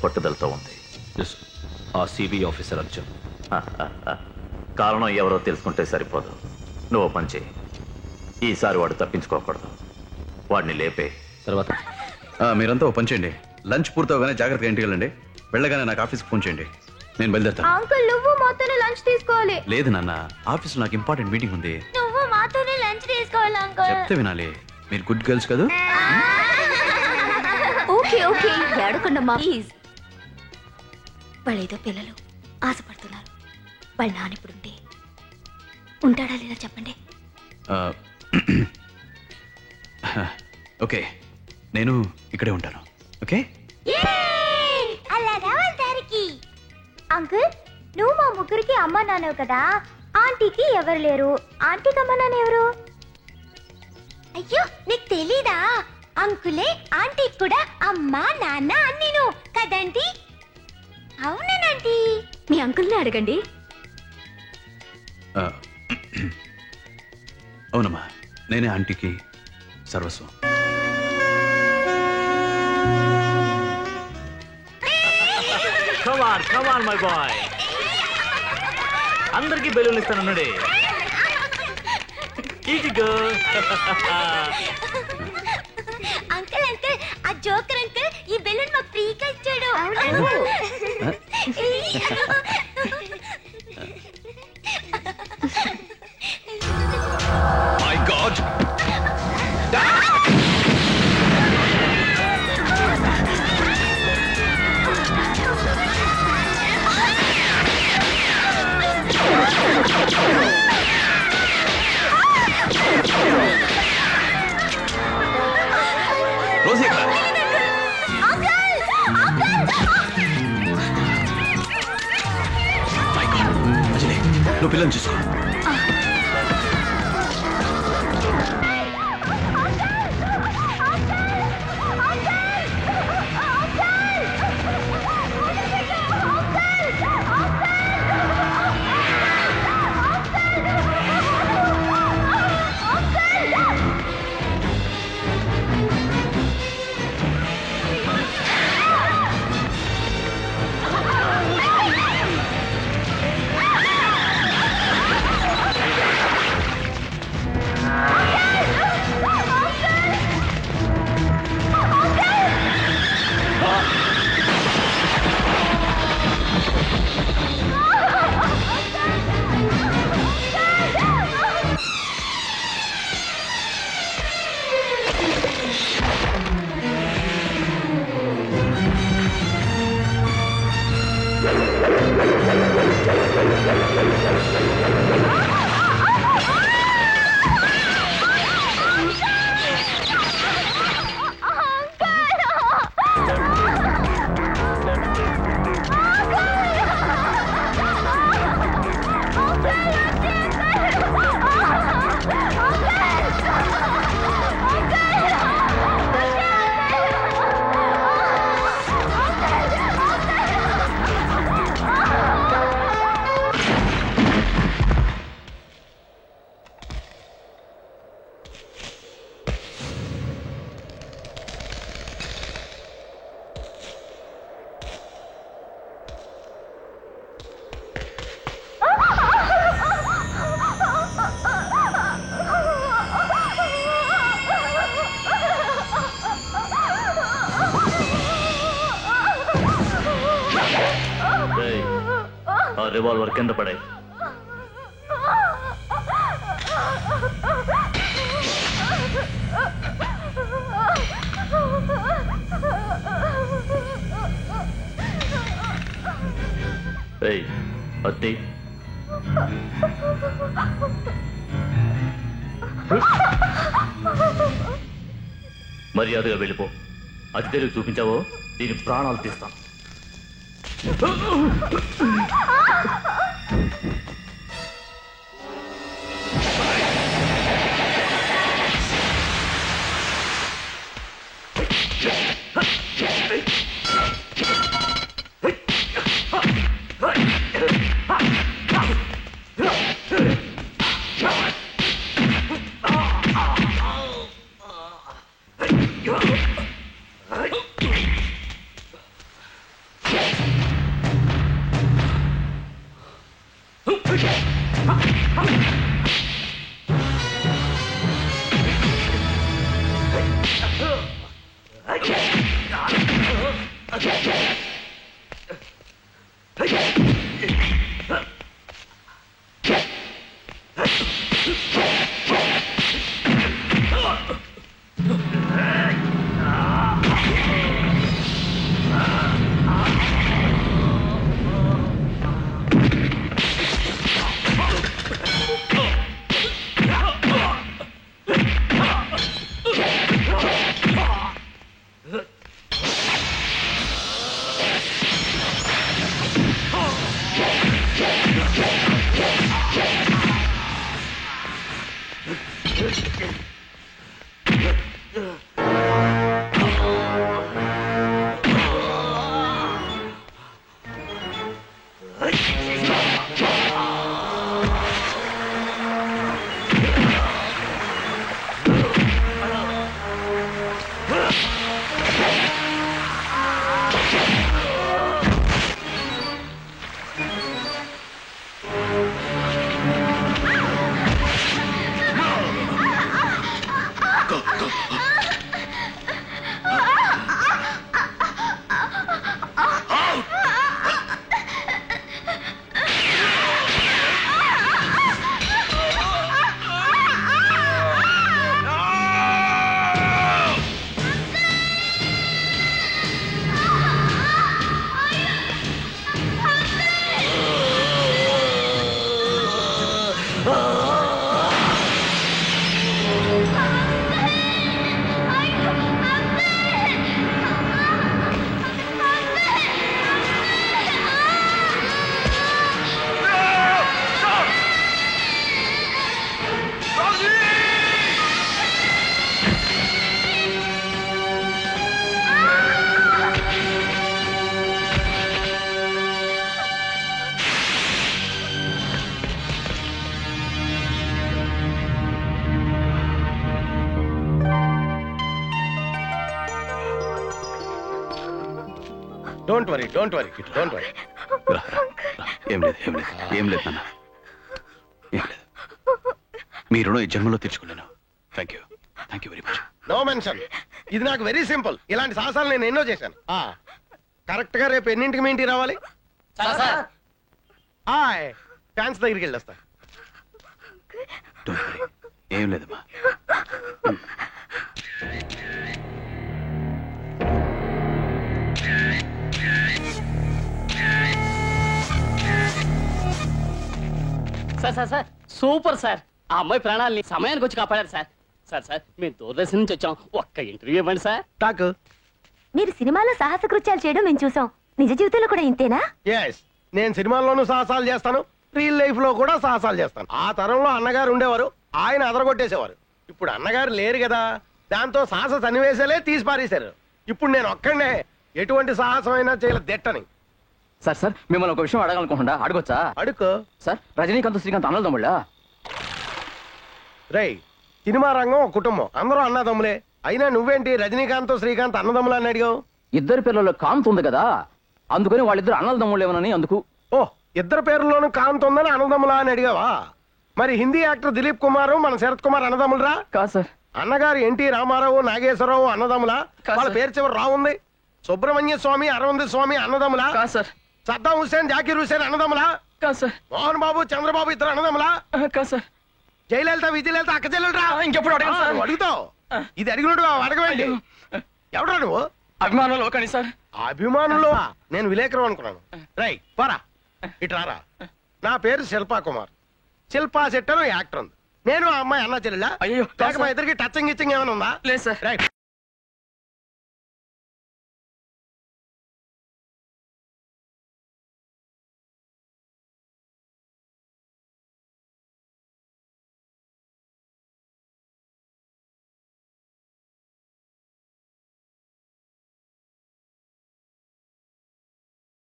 పట్టుదలతో ఉంది. ఆ సిబిఐ ఆఫీసర్ అర్జున్. కారణం ఎవరో తెలుసుకుంటే సరిపోదు. నువ్వు పని చేయి. ఈసారి వాడు తప్పించుకోకూడదు. వాడిని లేపే. తర్వాత మీరంతా ఓ పని చేయండి. లంచ్ పూర్తవగానే జాగ్రత్తగా ఇంటికి వెళ్ళండి. వెళ్ళగానే నాకు ఆఫీస్కి ఫోన్ చేయండి. నేను బయలుదేరుతాను. అంకుల్ నువ్వు మాతోనే లంచ్ తీసుకోవాలి. లేదు నాన్న, ఆఫీస్లో నాకు ఇంపార్టెంట్ మీటింగ్ ఉంది. నువ్వు మాతోనే లంచ్ తీసుకోవాలి అంకుల్. చెప్తే వినాలి. మీరు గుడ్ గర్ల్స్ కదా. ఓకే ఓకే ఏడకండమ్మా ప్లీజ్. వాళ్ళేదో పిల్లలు ఆశపడుతున్నారు. వాళ్ళ నాన్న ఇప్పుడు ఉంటే ఉంటాడా లేదా చెప్పండి. ఓకే, నేను ఇక్కడే ఉంటాను. ఓకే అంకుల్ నువ్వు మా ముగ్గురికి అమ్మ నాన్నవు కదా. ఆంటీకి ఎవరు లేరు. ఆంటీకి అమ్మ నాన్న ఎవరు? అయ్యో నీకు తెలీదా? అంకులే ఆంటీకి కూడా అమ్మ నాన్న అన్నీను కదంటీ. అవునంటీ. మీ అంకుల్ని అడగండి. అవునమ్మా, నేనే ఆంటీకి సర్వస్వం. Come on, my boy. అందరికి బెలూన్లు ఇస్తానన్నాడే. అంకుల్ అంకుల్ ఆ జోకర్ అంకుల్ ఈ బెలూన్ మాకు ఫ్రీగా ఇచ్చాడు. My God. రోజీ ఎక్కడ? My God. అజలే, నువ్వు పిల్లల్ని చూసుకో. రివాల్వర్ కింద పడాయి. అత్తి మర్యాదగా వెళ్ళిపో. అతి తెలివి చూపించావో దీని ప్రాణాలు తీస్తాం. Don't worry don't worry don't worry. ఏం లేదు ఏం లేదు ఏం లేదు నాన్న, ఏం లేదు. మీ రుణం ఈ జన్మలో తీర్చుకోలేను. Thank you very much. No mention. ఇది నాకు వెరీ సింపుల్. ఇలాంటి సాహసాలు నేను ఎన్నో చేశాను. కరెక్ట్ గా రేపు ఎన్నింటికి మీ ఇంటికి రావాలి? ఫ్యాన్స్ దగ్గరికి వెళ్ళొస్తా. డోంట్ వరీ, ఏం లేదమ్మా. Sir sir sir super sir. ఆ అమ్మాయి ప్రాణాలని సమయానికి వచ్చి కాపాడారు సార్. సార్ సార్ మేము దూరదర్శన్ నుంచి వచ్చాం, ఒక్క ఇంటర్వ్యూ ఇవ్వండి సార్. టాక్. మీరు సినిమాలో సాహస కృత్యాలు చేయడం మేము చూసాం. నిజ జీవితంలో కూడా ఇంతేనా? ఎస్, నేను సినిమాల్లోనూ సాహసాలు చేస్తాను, రియల్ లైఫ్ లో కూడా సాహసాలు చేస్తాను. ఆ తరంలో అన్నగారు ఉండేవారు, ఆయన అదరగొట్టేసేవారు. ఇప్పుడు అన్నగారు లేరు కదా, దాంతో సాహస సన్నివేశాలే తీసి పారేశారు. ఇప్పుడు నేను ఒక్కడే ఎటువంటి సాహసమైనా చేయలే దిట్టని. సార్ సార్ మిమ్మల్ని ఒక విషయం అడగాలనుకుంటా, అడగొచ్చా? అడుకో. సార్ రజనీకాంత్ శ్రీకాంత్ అన్నదమ్ముళ్ళ? రై, సినిమా రంగం ఒక కుటుంబం, అందరూ అన్నదమ్ములే. అయినా నువ్వేంటి రజనీకాంత్ శ్రీకాంత్ అన్నదమ్ములు అని అడిగావు? ఇద్దరి పేర్లలో కాంత్ ఉంది కదా, అందుకని వాళ్ళిద్దరు అన్నదమ్ముళ్ళేమోనని. అందుకు. ఓ, ఇద్దరు పేర్లలోనూ కాంత్ ఉందని అన్నదమ్ములా అని అడిగావా? మరి హిందీ యాక్టర్ దిలీప్ కుమార్ మన శరత్ కుమార్ అన్నదమ్ములరా? కాదు సార్. అన్నగారు ఎన్టీ రామారావు నాగేశ్వరరావు అన్నదమ్ములా? కాదు వాళ్ళ సార్. పేరు చివరి రావు ఉంది. సుబ్రహ్మణ్య స్వామి అరవింద్ స్వామి అన్నదమ్ములా? కాదు సార్. సద్దాం హుస్సేన్ జాకీర్ హుస్సేన్ అన్నదమ్ములా? కాదు సార్. మోహన్ బాబు చంద్రబాబు ఇద్దరు అన్నదమ్ములా? కాదు సార్. జయలలిత విజయలలిత అక్క చెల్లెలరా? ఇంకెప్పుడు అడగను సార్. నువ్వు అడుగుతావు, ఇది అడిగినట్టు అడగవేంటి? ఎవడరా నువ్వు? అభిమానులు ఒకని సార్. అభిమానులు? నేను విలేకరం అనుకున్నాను. రై పోరా, ఇటు రారా. నా పేరు శిల్పా కుమార్. శిల్పా శెట్టర్ యాక్టర్ ఉంది. నేను ఆ అమ్మాయి అన్న చెల్లెలా? అయ్యో, లేక మా ఇద్దరికి టచింగ్ ఇచ్చింగ్ ఏమైనా ఉందా? లేదు సార్. రైట్.